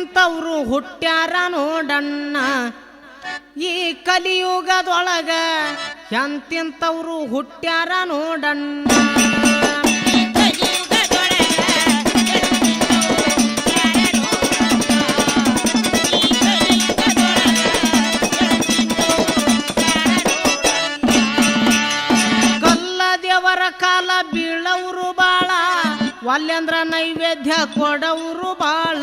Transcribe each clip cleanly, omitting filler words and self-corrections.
ಎಂತೆಂಥವ್ರು ಹುಟ್ಟ್ಯಾರ ನೋಡಣ್ಣ ಈ ಕಲಿಯುಗದೊಳಗ ಎಂತೆಂಥವ್ರು ಹುಟ್ಟ್ಯಾರ ನೋಡಣ್ಣ ಕಾಲ ಬೀಳವರು ಬಾಳ ವಲ್ಯಂದ್ರ ನೈವೇದ್ಯ ಕೊಡವರು ಬಾಳ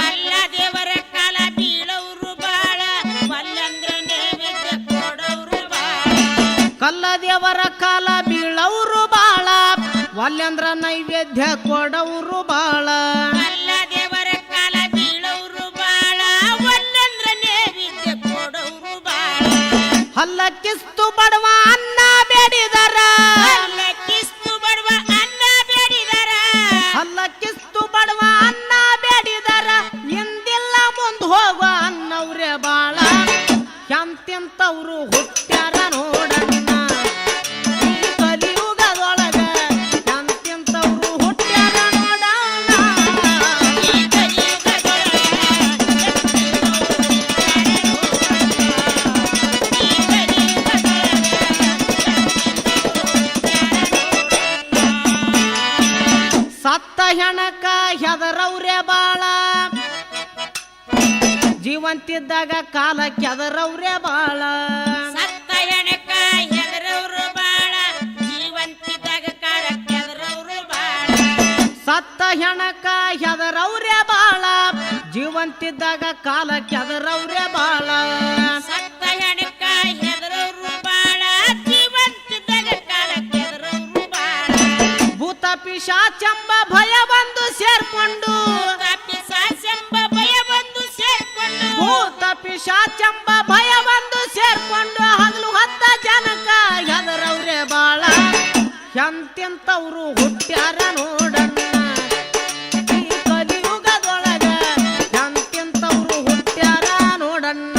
ಅಲ್ಲ ದೇವರ ಕಾಲ ಬೀಳವರು ಬಾಳ ವಲ್ಯಂದ್ರ ನೈವೇದ್ಯ ಕೊಡವರು ಬಾಳ ಕಲ್ಲ ದೇವರ ಕಾಲ ಬೀಳವರು ಬಾಳ ವಲ್ಯಂದ್ರ ನೈವೇದ್ಯ ಕೊಡವರು ಬಾಳ ಅಲ್ಲ ದೇವರ ಕಾಲ ಬೀಳವರು ಬಾಳ ವಲ್ಯಂದ್ರ ನೈವೇದ್ಯ ಕೊಡವರು ಬಾಳ ಹಲ್ಲ ಕಿಸ್ತು ಬಡವ ಅನ್ನ ಬೇಡಿದರ ಹಲ್ಲಕ್ಕಿಸ್ತು ಬಡವ ಅನ್ನ ಬೇಡಿದರ ಎಂದಿಲ್ಲ ಮುಂದೆ ಹೋಗುವ ಅನ್ನವ್ರೆ ಬಾಳ ಎಂತೆಂಥವ್ರು ಹುಟ್ಟ್ಯಾರ ನೋಡಣ್ಣ ಈ ಕಲಿಯುಗದೊಳಗ ಎಂತೆಂಥವ್ರು ಹುಟ್ಟ್ಯಾರ ನೋಡಣ್ಣ ಸತ್ತ ಹೆಣಕ ಹೆದರವ್ರೆ ಬಾಳ ಜೀವಂತಿದ್ದಾಗ ಕಾಲ ಕೆದರವ್ರೆ ಬಾಳ ಸತ್ತ ಹೆಣಕ ಹೆದರವ್ರು ಬಾಳ ಜೀವಂತಿದ್ದಾಗ ಕಾಲ ಕೆದರವ್ರು ಬಾಳ ಸತ್ತ ಹೆಣಕ ಹೆದರವ್ರೆ ಬಾಳ ಜೀವಂತಿದ್ದಾಗ ಕಾಲ ಕೆದರವ್ರೆ ಬಾಳ ಸತ್ತ ಹೆಣಕ ಹೆದರವ್ರು ಬಾಳ ಜೀವಂತಿದ್ದಾಗ ಕಾಲ ಕೆದರವ್ರು ಬಾಳ ಭೂತ ಪಿಶಾಚೆಂಬ ಭಯ ಬಂದು ಸೇರ್ಕೊಂಡು ಪಿಶಾಚೆಂಬ ಭಯ ಬಂದು ಸೇರ್ಕೊಂಡು ಭೂತ ಪಿಶಾಚೆಂಬ ಭಯ ಬಂದು ಸೇರ್ಕೊಂಡು ಹಗಲು ಹತ್ತ ಜನಕ ಹೆದರವ್ರೆ ಬಾಳ ಎಂತೆಂಥವ್ರು ಹುಟ್ಟ್ಯಾರ ನೋಡಣ್ಣ ಈ ಕಲಿಯುಗದೊಳಗ ಎಂತೆಂಥವ್ರು ಹುಟ್ಟ್ಯಾರ ನೋಡಣ್ಣ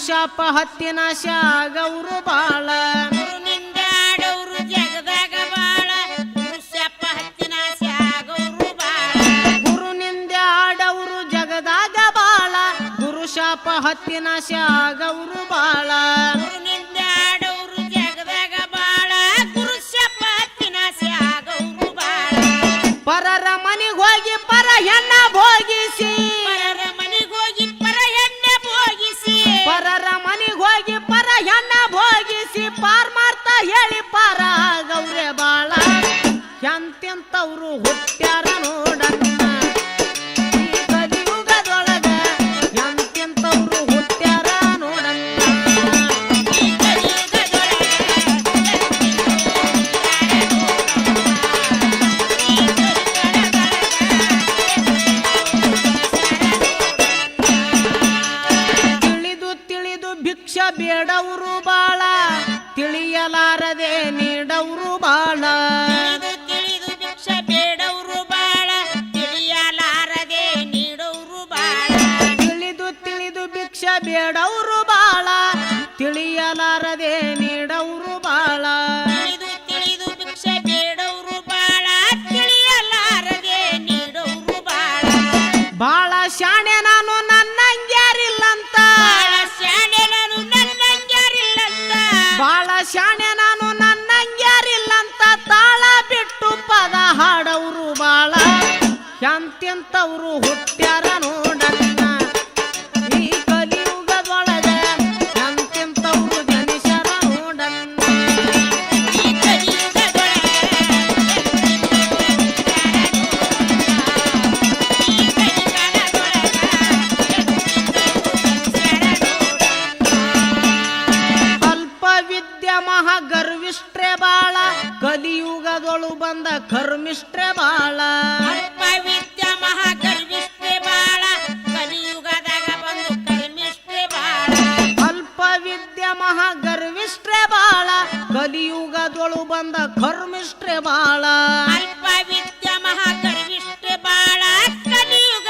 ಶಾಪ ಹತ್ತಿನ ಶಾಗವ್ರು ಬಾಳ ಗುರುನಿಂದ ಆಡವ್ರು ಜಗದಾಗ ಬಾಳ ಗುರುಶಾಪ ಹತ್ತಿನ ಶಾಗವ್ರು ಬಾಳ ಗುರುನಿಂದ ಆಡವ್ರು ಜಗದಾಗ ಬಾಳ ಗುರುಶಾಪ ಹತ್ತಿನ ಶಾಗವ್ರು ಬಾಳ ಗುರುನಿಂದ ಆಡವ್ರು ಜಗದಾಗ ಬಾಳ ಗುರುಶಾಪ ಹತ್ತಿನ ಶಾಗವ್ರು ಬಾಳ ಪರರ ಮನಿಗ್ ಹೋಗಿ ಪರ ಹೆಣ್ಣ ಭೋಗಿಸಿ ಪರರ ಮನಿಗ್ ಹೋಗಿ ಪರ ಹೆಣ್ಣ ಭೋಗಿಸಿ ಪರರ ಮನಿಗ್ ಹೋಗಿ ಪರ ಹೆಣ್ಣ ಭೋಗಿಸಿ ಪಾರ್ ಮಾಡ್ತಾ ಹೇಳಿ ಪಾರ ಗೌರೆ ಬಾಳ ಎಂತೆಂಥವ್ರು ಹುಟ್ಟ್ಯಾರ ನೋಡಣ್ಣ ಈ ಕಲಿಯುಗದೊಳಗ ಎಂತೆಂಥವ್ರು ಹುಟ್ಟ್ಯಾರ ನೋಡಣ್ಣ ಭಿಕ್ಷ ಬೇಡವರು ಬಾಳ ತಿಳಿಯಲಾರದೆ ನೀಡವರು ಬಾಳ ತಿಳಿದು ಭಿಕ್ಷ ಬೇಡವರು ಬಾಳ ತಿಳಿಯಲಾರದೆ ನೀಡವರು ಬಾಳ ತಿಳಿದು ಭಿಕ್ಷ ಬೇಡವರು ಬಾಳ ತಿಳಿಯಲಾರದೆ ನೀಡವರು ಬಾಳ ತಿಳಿದು ಭಿಕ್ಷ ಬೇಡವರು ಬಾಳ ತಿಳಿಯಲಾರದೆ ನೀಡವರು ಬಾಳ ಬಾಳ ಶಾಣೆ ನಾನು ನನ್ನಂಗ್ಯಾರಿಲ್ಲಂತ ಬಾಳ ಶಾಣೆ ನಾನು ನನ್ನಂಗ್ಯಾರಿಲ್ಲಂತ ತಾಳ ಬಿಟ್ಟು ಪದ ಹಾಡವ್ರು ಬಾಳ ಎಂತೆಂಥವ್ರು ಹುಟ್ಟ್ಯಾರ ನೋಡಣ್ಣ ಈ ಕಲಿಯುಗದೊಳಗ ಎಂತೆಂಥವ್ರು ಜನಿಸ್ಯಾರ ನೋಡಣ್ಣ ಮಹಾ ಗರ್ವಿಷ್ಟ್ರೆ ಬಾಳ ಕಲಿಯುಗದೊಳು ಬಂದ ಕರ್ಮಿಷ್ಟ್ರೆ ಬಾಳ ವಿದ್ಯ ಮಹಾ ಗರ್ವಿಷ್ಟ್ರೆ ಬಾಳ ಕಲಿಯುಗದಾಗ ಬಂದು ಕರ್ಮಿಷ್ಟ್ರೆ ಬಾಳ ಅಲ್ಪ ವಿದ್ಯ ಮಹಾ ಗರ್ವಿಷ್ಟ್ರೆ ಬಾಳ ಕಲಿಯುಗದೊಳು ಬಂದ ಕರ್ಮಿಷ್ಟ್ರೆ ಬಾಳ ಅಲ್ಪ ವಿದ್ಯ ಮಹಾ ಗರ್ವಿಷ್ಟ್ರೆ ಬಾಳ ಕಲಿಯುಗ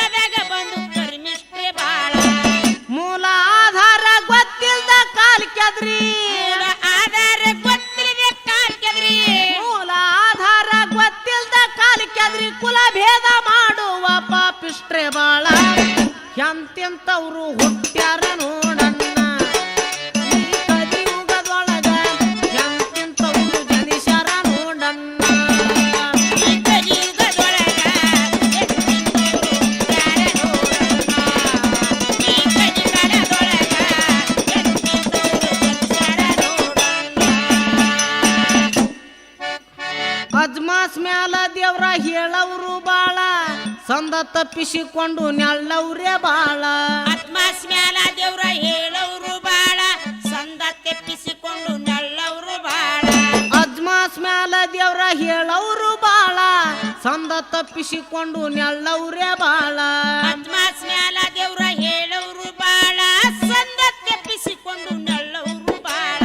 ಅಜ್ಮಾಸ್ ಮ್ಯಾಲ ದೇವ್ರ ಹೇಳವ್ರು ಬಾಳ ಸಂದ ತಪ್ಪಿಸಿಕೊಂಡು ನೆಳ್ಳವ್ರೆ ಬಾಳ ಅದ್ಮಾಸ್ ಮ್ಯಾಲ ದೇವ್ರ ಹೇಳವ್ರು ಬಾಳ ಸಂದ ತೆಪ್ಪಿಸಿಕೊಂಡು ನಳ್ಳವ್ರು ಬಾಳ ಅಜ್ಮಾಸ್ ಮ್ಯಾಲ ದೇವ್ರ ಹೇಳವ್ರು ಬಾಳ ಸಂದ ತಪ್ಪಿಸಿಕೊಂಡು ನೆಳ್ಳವ್ರೆ ಬಾಳ ಅದ್ಮಾಸ್ ಮ್ಯಾಲ ದೇವ್ರ ಹೇಳವ್ರು ಬಾಳ ಸಂದ ತೆಪ್ಪಿಸಿಕೊಂಡು ನಳ್ಳವ್ರು ಬಾಳ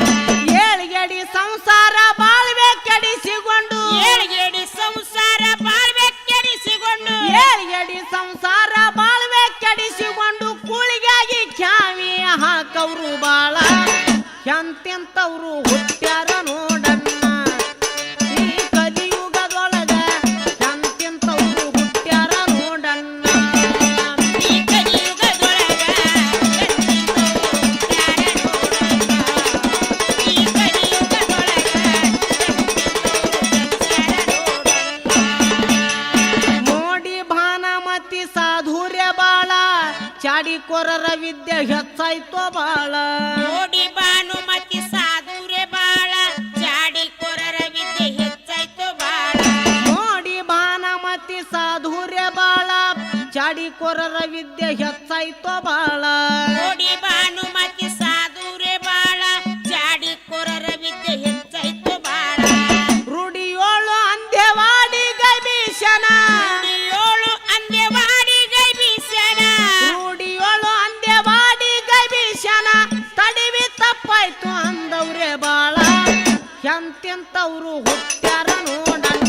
ಏಳ್ಗಡಿ ಸಂಸಾರ ಬಾಳ್ವೆ ಕೆಡಿಸಿಕೊಂಡು ಏಳ್ಗೇಡಿ ಸಂಸಾರ ಬಾಳ್ವೆ ಕೆಡಿಸಿಕೊಂಡು ಏಳ್ಗಡಿ ಸಂಸಾರ ಬಾಳ್ವೆ ಕೆಡಿಸಿಕೊಂಡು ಕೂಳಿಗಾಗಿ ಖ್ಯಾವಿ ಹಾಕವ್ರು ಬಾಳ ಎಂತೆಂತವ್ರು ಹುಟ್ಟ್ಯಾರ ನೋಡಣ್ಣ ಈ ಕಲಿಯುಗದೊಳಗ ಎಂತೆಂತವ್ರು ಹುಟ್ಟ್ಯಾರ ನೋಡಣ್ಣ ಈ ಕಲಿಯುಗದೊಳಗ ಎಂತೆಂಥವ್ರು ಹುಟ್ಟ್ಯಾರ ನೋಡಣ್ಣ. ಈ ಕಲಿಯುಗದೊಳಗ ನೋಡಿ ಭಾನಮತಿ ಸಾಧುರ್ಯ ಬಾಳ ಚಾಡಿಕೋರರ ವಿದ್ಯೆ ಹೆಚ್ಚಾಯ್ತೋ ಬಾಳ ನೋಡಿ ಭಾನುಮತಿ ಸಾಧುರೆ ಬಾಳ ಜಾಡಿ ಕೊರರ ವಿದ್ಯೆ ಹೆಚ್ಚಾಯ್ತು ಬಾಳ ನೋಡಿ ಭಾನಮತಿ ಸಾಧುರ್ಯ ಬಾಳ ಚಾಡಿಕೋರರ ವಿದ್ಯೆ ಹೆಚ್ಚಾಯ್ತೋ ಬಾಳ ನೋಡಿ ಭಾನುಮತಿ ಸಾಧುರೆ ಬಾಳ ಜಾಡಿ ಕೊರರ ವಿದ್ಯೆ ಹೆಚ್ಚಾಯ್ತು ಬಾಳ ರೂಢಿಯೋಳು ಅಂದ್ಯವಾಡಿ ಗೈಬೀಶನ ಏಳು ಅಂದ್ಯವಾಡಿ ಗೈಬೀಸನ ರೂಢಿಯೋಳು ಅಂದ್ಯವಾಡಿ ಗೈಬೀಶನ ತಡಿವಿ ತಪ್ಪಾಯ್ತು ಅಂದವ್ರೆ ಬಾಳ ಎಂತೆಂತವ್ರು ಹುಟ್ಟ್ಯಾರ ನೋಡಣ್ಣ